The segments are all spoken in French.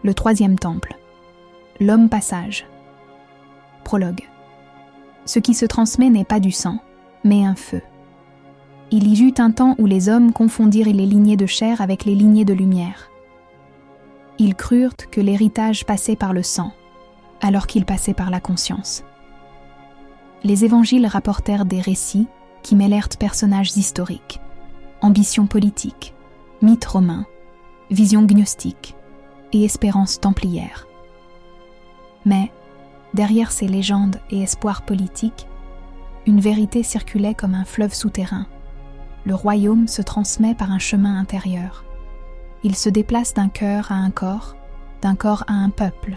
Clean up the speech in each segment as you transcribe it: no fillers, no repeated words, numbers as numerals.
Le troisième temple. L'homme passage. Prologue. Ce qui se transmet n'est pas du sang, mais un feu. Il y eut un temps où les hommes confondirent les lignées de chair avec les lignées de lumière. Ils crurent que l'héritage passait par le sang, alors qu'il passait par la conscience. Les évangiles rapportèrent des récits qui mêlèrent personnages historiques, ambitions politiques, mythes romains, visions gnostiques et espérances templières. Mais, derrière ces légendes et espoirs politiques, une vérité circulait comme un fleuve souterrain. Le royaume se transmet par un chemin intérieur. Il se déplace d'un cœur à un corps, d'un corps à un peuple,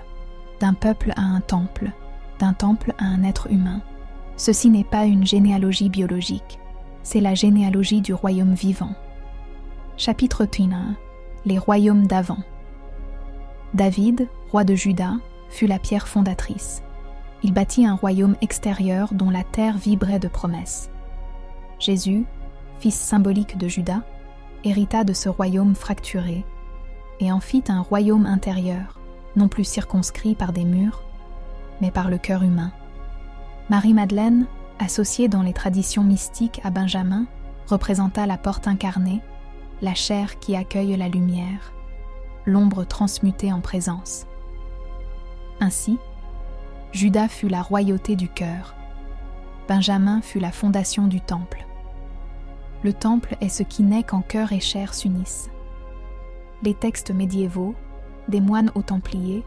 d'un peuple à un temple, d'un temple à un être humain. Ceci n'est pas une généalogie biologique, c'est la généalogie du royaume vivant. Chapitre 1. Les royaumes d'avant. David, roi de Juda, fut la pierre fondatrice. Il bâtit un royaume extérieur dont la terre vibrait de promesses. Jésus, fils symbolique de Juda, hérita de ce royaume fracturé et en fit un royaume intérieur, non plus circonscrit par des murs, mais par le cœur humain. Marie-Madeleine, associée dans les traditions mystiques à Benjamin, représenta la porte incarnée, la chair qui accueille la lumière, l'ombre transmutée en présence. Ainsi, Juda fut la royauté du cœur, Benjamin fut la fondation du temple. Le temple est ce qui naît quand cœur et chair s'unissent. Les textes médiévaux, des moines aux Templiers,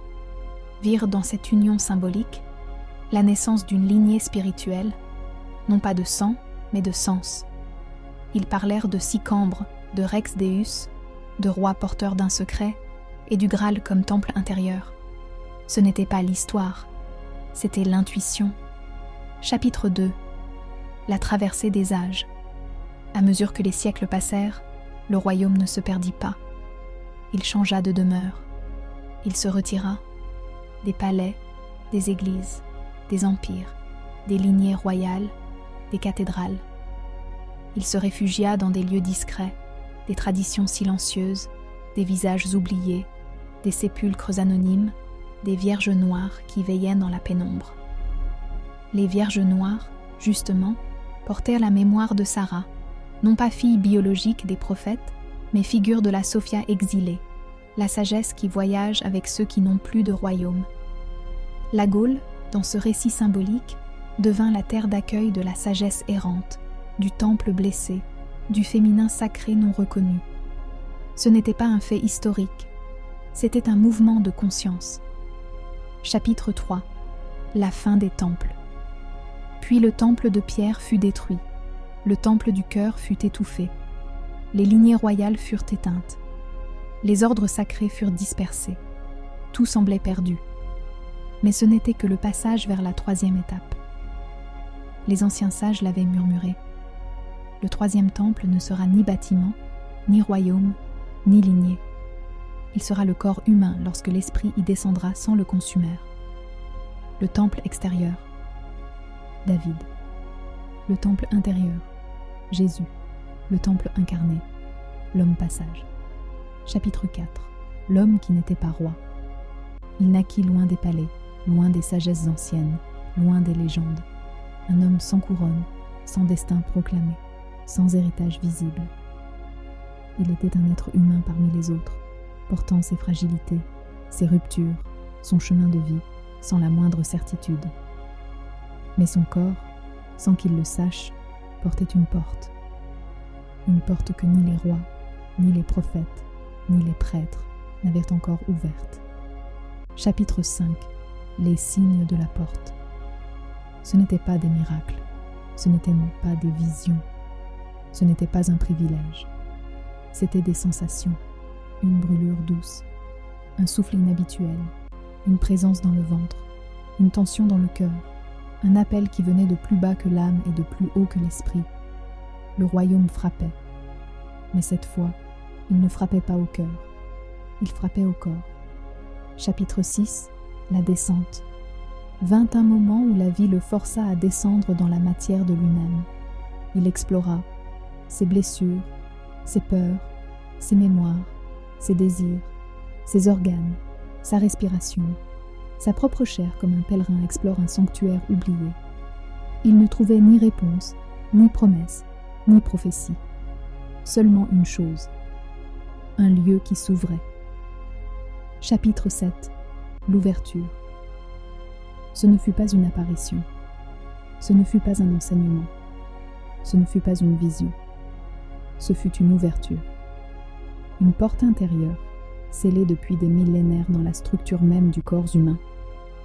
virent dans cette union symbolique la naissance d'une lignée spirituelle, non pas de sang, mais de sens. Ils parlèrent de Sicambre, de Rex Deus, de roi porteur d'un secret, et du Graal comme temple intérieur. Ce n'était pas l'histoire, c'était l'intuition. Chapitre 2. La traversée des âges. À mesure que les siècles passèrent, le royaume ne se perdit pas. Il changea de demeure. Il se retira. Des palais, des églises, des empires, des lignées royales, des cathédrales. Il se réfugia dans des lieux discrets, des traditions silencieuses, des visages oubliés, des sépulcres anonymes, des vierges noires qui veillaient dans la pénombre. Les vierges noires, justement, portèrent la mémoire de Sarah, non pas fille biologique des prophètes, mais figure de la Sophia exilée, la sagesse qui voyage avec ceux qui n'ont plus de royaume. La Gaule, dans ce récit symbolique, devint la terre d'accueil de la sagesse errante, du temple blessé, du féminin sacré non reconnu. Ce n'était pas un fait historique, c'était un mouvement de conscience. Chapitre 3. La fin des temples. Puis le temple de pierre fut détruit, le temple du cœur fut étouffé, les lignées royales furent éteintes, les ordres sacrés furent dispersés, tout semblait perdu. Mais ce n'était que le passage vers la troisième étape. Les anciens sages l'avaient murmuré. Le troisième temple ne sera ni bâtiment, ni royaume, ni lignée. Il sera le corps humain lorsque l'esprit y descendra sans le consumère. Le temple extérieur. David. Le temple intérieur. Jésus. Le temple incarné. L'homme passage. Chapitre 4. L'homme qui n'était pas roi. Il naquit loin des palais, loin des sagesses anciennes, loin des légendes. Un homme sans couronne, sans destin proclamé, sans héritage visible. Il était un être humain parmi les autres, portant ses fragilités, ses ruptures, son chemin de vie, sans la moindre certitude. Mais son corps, sans qu'il le sache, portait une porte que ni les rois, ni les prophètes, ni les prêtres n'avaient encore ouverte. Chapitre 5. Les signes de la porte. Ce n'étaient pas des miracles, ce n'étaient pas des visions, ce n'était pas un privilège. C'étaient des sensations, une brûlure douce, un souffle inhabituel, une présence dans le ventre, une tension dans le cœur, un appel qui venait de plus bas que l'âme et de plus haut que l'esprit. Le royaume frappait, mais cette fois, il ne frappait pas au cœur, il frappait au corps. Chapitre 6. La descente. Vint un moment où la vie le força à descendre dans la matière de lui-même. Il explora ses blessures, ses peurs, ses mémoires, ses désirs, ses organes, sa respiration, sa propre chair comme un pèlerin explore un sanctuaire oublié. Il ne trouvait ni réponse, ni promesse, ni prophétie. Seulement une chose, un lieu qui s'ouvrait. Chapitre 7. L'ouverture. Ce ne fut pas une apparition. Ce ne fut pas un enseignement. Ce ne fut pas une vision. Ce fut une ouverture. Une porte intérieure, scellée depuis des millénaires dans la structure même du corps humain,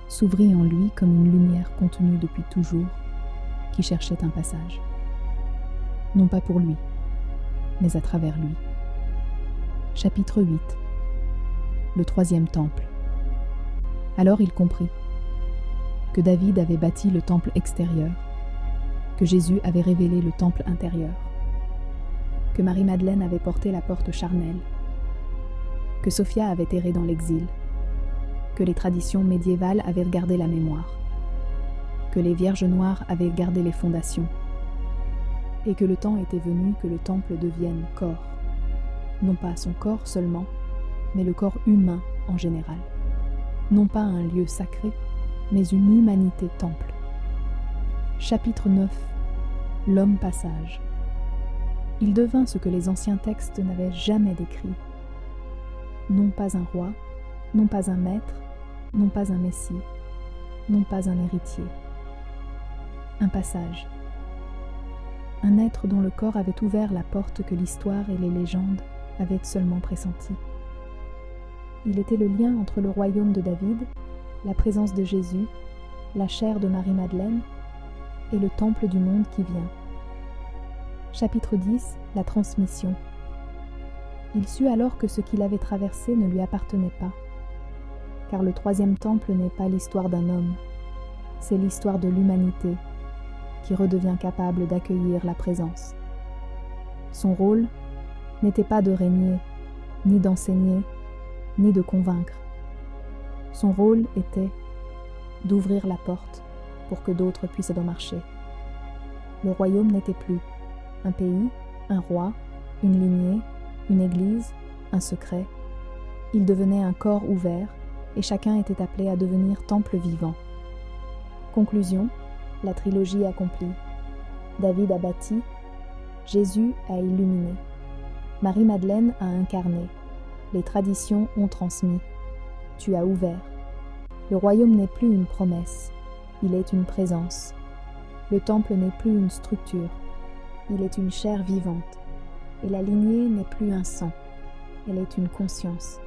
s'ouvrit en lui comme une lumière contenue depuis toujours, qui cherchait un passage. Non pas pour lui, mais à travers lui. Chapitre 8. Le troisième temple. Alors il comprit que David avait bâti le temple extérieur, que Jésus avait révélé le temple intérieur, que Marie-Madeleine avait porté la porte charnelle, que Sophia avait erré dans l'exil, que les traditions médiévales avaient gardé la mémoire, que les Vierges noires avaient gardé les fondations, et que le temps était venu que le temple devienne corps, non pas son corps seulement, mais le corps humain en général, non pas un lieu sacré, mais une humanité temple. Chapitre 9. L'homme passage. Il devint ce que les anciens textes n'avaient jamais décrit. Non pas un roi, non pas un maître, non pas un messie, non pas un héritier. Un passage. Un être dont le corps avait ouvert la porte que l'histoire et les légendes avaient seulement pressentie. Il était le lien entre le royaume de David, la présence de Jésus, la chair de Marie-Madeleine et le temple du monde qui vient. Chapitre 10. La transmission. Il sut alors que ce qu'il avait traversé ne lui appartenait pas, car le troisième temple n'est pas l'histoire d'un homme, c'est l'histoire de l'humanité qui redevient capable d'accueillir la présence. Son rôle n'était pas de régner, ni d'enseigner, ni de convaincre. Son rôle était d'ouvrir la porte pour que d'autres puissent en marcher. Le royaume n'était plus un pays, un roi, une lignée, une église, un secret. Il devenait un corps ouvert et chacun était appelé à devenir temple vivant. Conclusion, la trilogie accomplie. David a bâti, Jésus a illuminé, Marie-Madeleine a incarné, les traditions ont transmis, tu as ouvert. Le royaume n'est plus une promesse, il est une présence. Le temple n'est plus une structure, il est une chair vivante. Et la lignée n'est plus un sang, elle est une conscience.